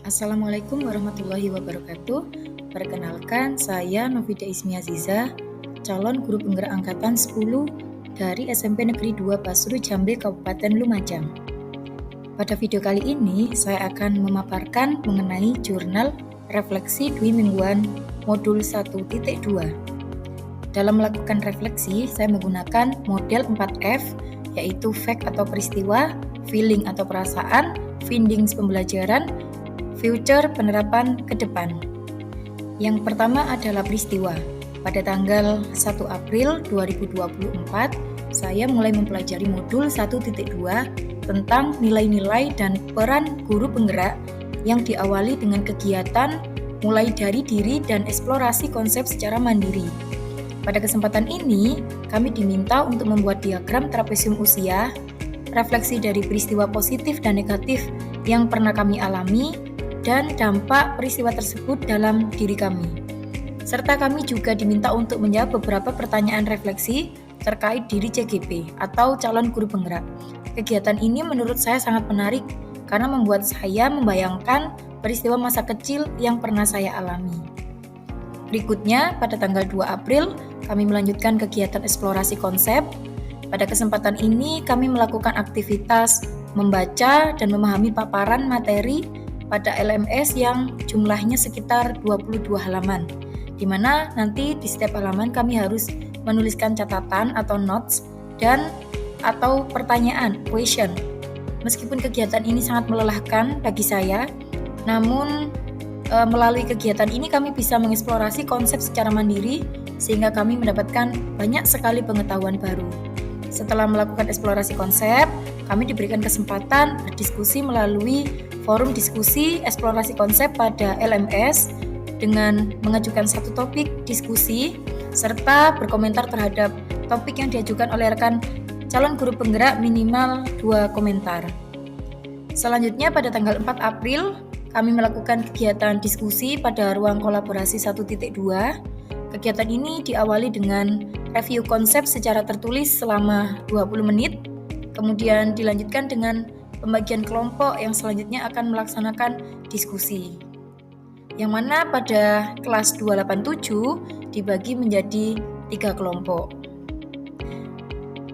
Assalamualaikum warahmatullahi wabarakatuh. Perkenalkan, saya Novida Ismi Aziza, calon guru penggerak angkatan 10 dari SMP Negeri 2 Pasru Jambe, Kabupaten Lumajang. Pada video kali ini, saya akan memaparkan mengenai jurnal refleksi dwi mingguan modul 1.2. Dalam melakukan refleksi, saya menggunakan model 4F, yaitu fact atau peristiwa, feeling atau perasaan, findings pembelajaran, future penerapan ke depan. Yang pertama adalah peristiwa. Pada tanggal 1 April 2024, saya mulai mempelajari modul 1.2 tentang nilai-nilai dan peran guru penggerak yang diawali dengan kegiatan mulai dari diri dan eksplorasi konsep secara mandiri. Pada kesempatan ini, kami diminta untuk membuat diagram trapesium usia, refleksi dari peristiwa positif dan negatif yang pernah kami alami, dan dampak peristiwa tersebut dalam diri kami. Serta kami juga diminta untuk menjawab beberapa pertanyaan refleksi terkait diri CGP atau calon guru penggerak. Kegiatan ini menurut saya sangat menarik karena membuat saya membayangkan peristiwa masa kecil yang pernah saya alami. Berikutnya, pada tanggal 2 April, kami melanjutkan kegiatan eksplorasi konsep. Pada kesempatan ini, kami melakukan aktivitas membaca dan memahami paparan materi pada LMS yang jumlahnya sekitar 22 halaman, di mana nanti di setiap halaman kami harus menuliskan catatan atau notes dan atau pertanyaan, question. Meskipun kegiatan ini sangat melelahkan bagi saya, namun melalui kegiatan ini kami bisa mengeksplorasi konsep secara mandiri sehingga kami mendapatkan banyak sekali pengetahuan baru. Setelah melakukan eksplorasi konsep, kami diberikan kesempatan berdiskusi melalui forum diskusi eksplorasi konsep pada LMS dengan mengajukan satu topik diskusi serta berkomentar terhadap topik yang diajukan oleh rekan calon guru penggerak minimal 2 komentar. Selanjutnya pada tanggal 4 April, kami melakukan kegiatan diskusi pada ruang kolaborasi 1.2. Kegiatan ini diawali dengan review konsep secara tertulis selama 20 menit, kemudian dilanjutkan dengan pembagian kelompok yang selanjutnya akan melaksanakan diskusi. Yang mana pada kelas 287 dibagi menjadi 3 kelompok.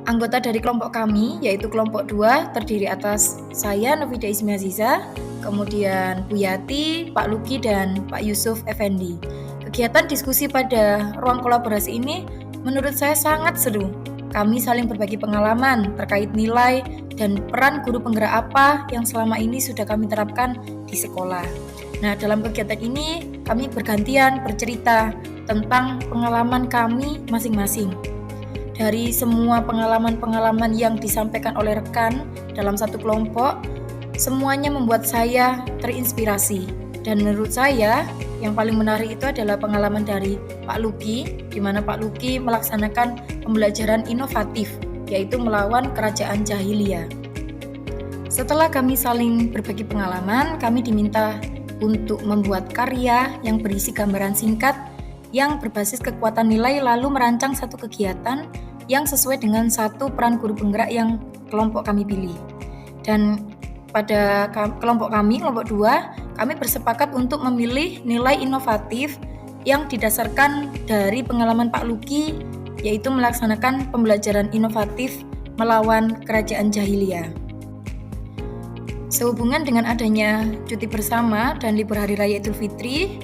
Anggota dari kelompok kami, yaitu kelompok 2, terdiri atas saya, Novida Ismi Aziza, kemudian Bu Yati, Pak Luki, dan Pak Yusuf Effendi. Kegiatan diskusi pada ruang kolaborasi ini menurut saya sangat seru. Kami saling berbagi pengalaman terkait nilai dan peran guru penggerak apa yang selama ini sudah kami terapkan di sekolah. Nah, dalam kegiatan ini kami bergantian bercerita tentang pengalaman kami masing-masing. Dari semua pengalaman-pengalaman yang disampaikan oleh rekan dalam satu kelompok, semuanya membuat saya terinspirasi. Dan menurut saya, yang paling menarik itu adalah pengalaman dari Pak Luki, di mana Pak Luki melaksanakan pembelajaran inovatif, yaitu melawan kerajaan jahiliyah. Setelah kami saling berbagi pengalaman, kami diminta untuk membuat karya yang berisi gambaran singkat yang berbasis kekuatan nilai, lalu merancang satu kegiatan yang sesuai dengan satu peran guru penggerak yang kelompok kami pilih. Dan pada kelompok kami, kelompok 2, kami bersepakat untuk memilih nilai inovatif yang didasarkan dari pengalaman Pak Luki, yaitu melaksanakan pembelajaran inovatif melawan kerajaan jahiliyah. Sehubungan dengan adanya cuti bersama dan libur Hari Raya Idul Fitri,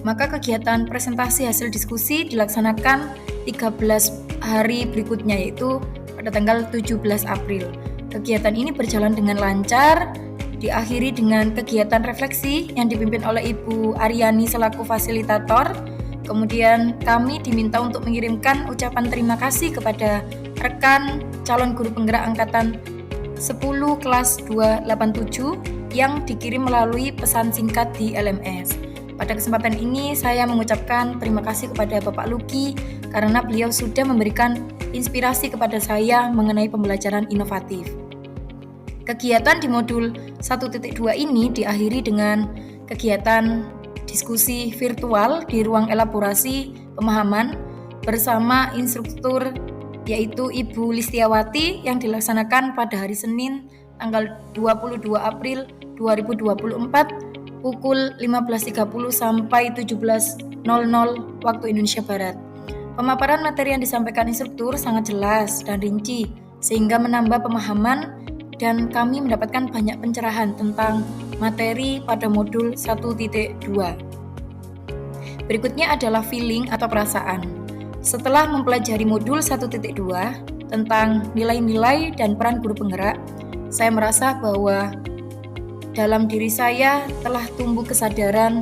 maka kegiatan presentasi hasil diskusi dilaksanakan 13 hari berikutnya, yaitu pada tanggal 17 April. Kegiatan ini berjalan dengan lancar, diakhiri dengan kegiatan refleksi yang dipimpin oleh Ibu Aryani selaku fasilitator. Kemudian kami diminta untuk mengirimkan ucapan terima kasih kepada rekan calon guru penggerak angkatan 10 kelas 287 yang dikirim melalui pesan singkat di LMS. Pada kesempatan ini saya mengucapkan terima kasih kepada Bapak Luki karena beliau sudah memberikan inspirasi kepada saya mengenai pembelajaran inovatif. Kegiatan di modul 1.2 ini diakhiri dengan kegiatan diskusi virtual di ruang elaborasi pemahaman bersama instruktur yaitu Ibu Listiawati yang dilaksanakan pada hari Senin tanggal 22 April 2024 pukul 15.30 sampai 17.00 waktu Indonesia Barat. Pemaparan materi yang disampaikan instruktur sangat jelas dan rinci, sehingga menambah pemahaman dan kami mendapatkan banyak pencerahan tentang materi pada modul 1.2. Berikutnya adalah feeling atau perasaan. Setelah mempelajari modul 1.2 tentang nilai-nilai dan peran guru penggerak, saya merasa bahwa dalam diri saya telah tumbuh kesadaran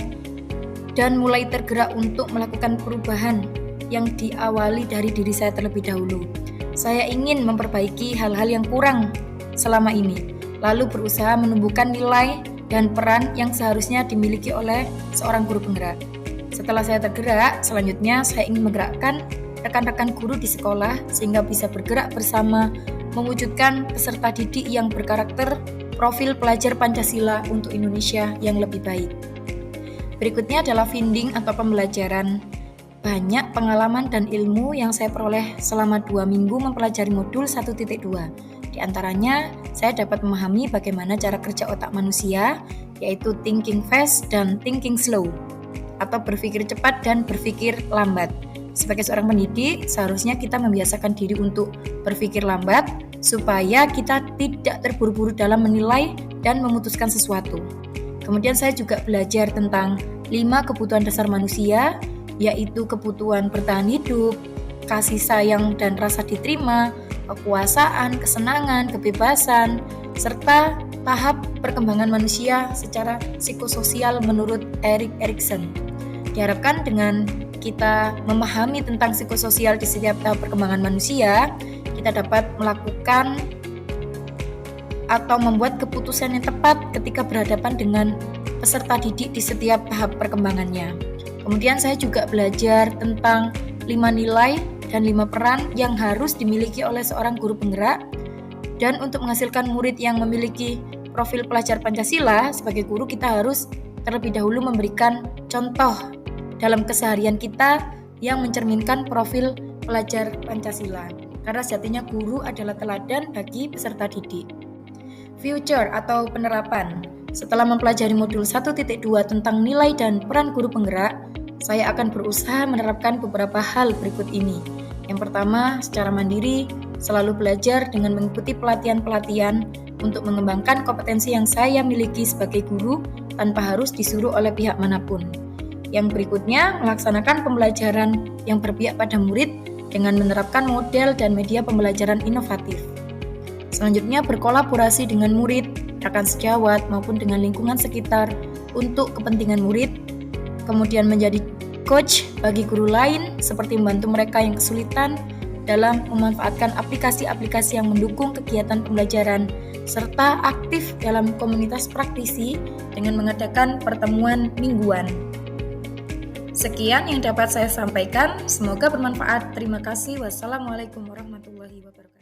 dan mulai tergerak untuk melakukan perubahan yang diawali dari diri saya terlebih dahulu. Saya ingin memperbaiki hal-hal yang kurang selama ini, lalu berusaha menumbuhkan nilai dan peran yang seharusnya dimiliki oleh seorang guru penggerak. Setelah saya tergerak, selanjutnya saya ingin menggerakkan rekan-rekan guru di sekolah sehingga bisa bergerak bersama mewujudkan peserta didik yang berkarakter profil pelajar Pancasila untuk Indonesia yang lebih baik. Berikutnya adalah finding atau pembelajaran. Banyak pengalaman dan ilmu yang saya peroleh selama 2 minggu mempelajari modul 1.2. Di antaranya, saya dapat memahami bagaimana cara kerja otak manusia, yaitu thinking fast dan thinking slow, atau berpikir cepat dan berpikir lambat. Sebagai seorang pendidik, seharusnya kita membiasakan diri untuk berpikir lambat, supaya kita tidak terburu-buru dalam menilai dan memutuskan sesuatu. Kemudian saya juga belajar tentang 5 kebutuhan dasar manusia, yaitu kebutuhan bertahan hidup, kasih sayang dan rasa diterima, kekuasaan, kesenangan, kebebasan, serta tahap perkembangan manusia secara psikososial menurut Erik Erikson. Diharapkan dengan kita memahami tentang psikososial di setiap tahap perkembangan manusia, kita dapat melakukan atau membuat keputusan yang tepat ketika berhadapan dengan peserta didik di setiap tahap perkembangannya. Kemudian saya juga belajar tentang 5 nilai dan 5 peran yang harus dimiliki oleh seorang guru penggerak, dan untuk menghasilkan murid yang memiliki profil pelajar Pancasila, sebagai guru kita harus terlebih dahulu memberikan contoh dalam keseharian kita yang mencerminkan profil pelajar Pancasila. Karena sejatinya guru adalah teladan bagi peserta didik. Future atau penerapan. Setelah mempelajari modul 1.2 tentang nilai dan peran guru penggerak, saya akan berusaha menerapkan beberapa hal berikut ini. Yang pertama, secara mandiri, selalu belajar dengan mengikuti pelatihan-pelatihan untuk mengembangkan kompetensi yang saya miliki sebagai guru tanpa harus disuruh oleh pihak manapun. Yang berikutnya, melaksanakan pembelajaran yang berpihak pada murid dengan menerapkan model dan media pembelajaran inovatif. Selanjutnya, berkolaborasi dengan murid, rekan sejawat, maupun dengan lingkungan sekitar untuk kepentingan murid. Kemudian menjadi coach bagi guru lain, seperti membantu mereka yang kesulitan dalam memanfaatkan aplikasi-aplikasi yang mendukung kegiatan pembelajaran, serta aktif dalam komunitas praktisi dengan mengadakan pertemuan mingguan. Sekian yang dapat saya sampaikan, semoga bermanfaat. Terima kasih. Wassalamualaikum warahmatullahi wabarakatuh.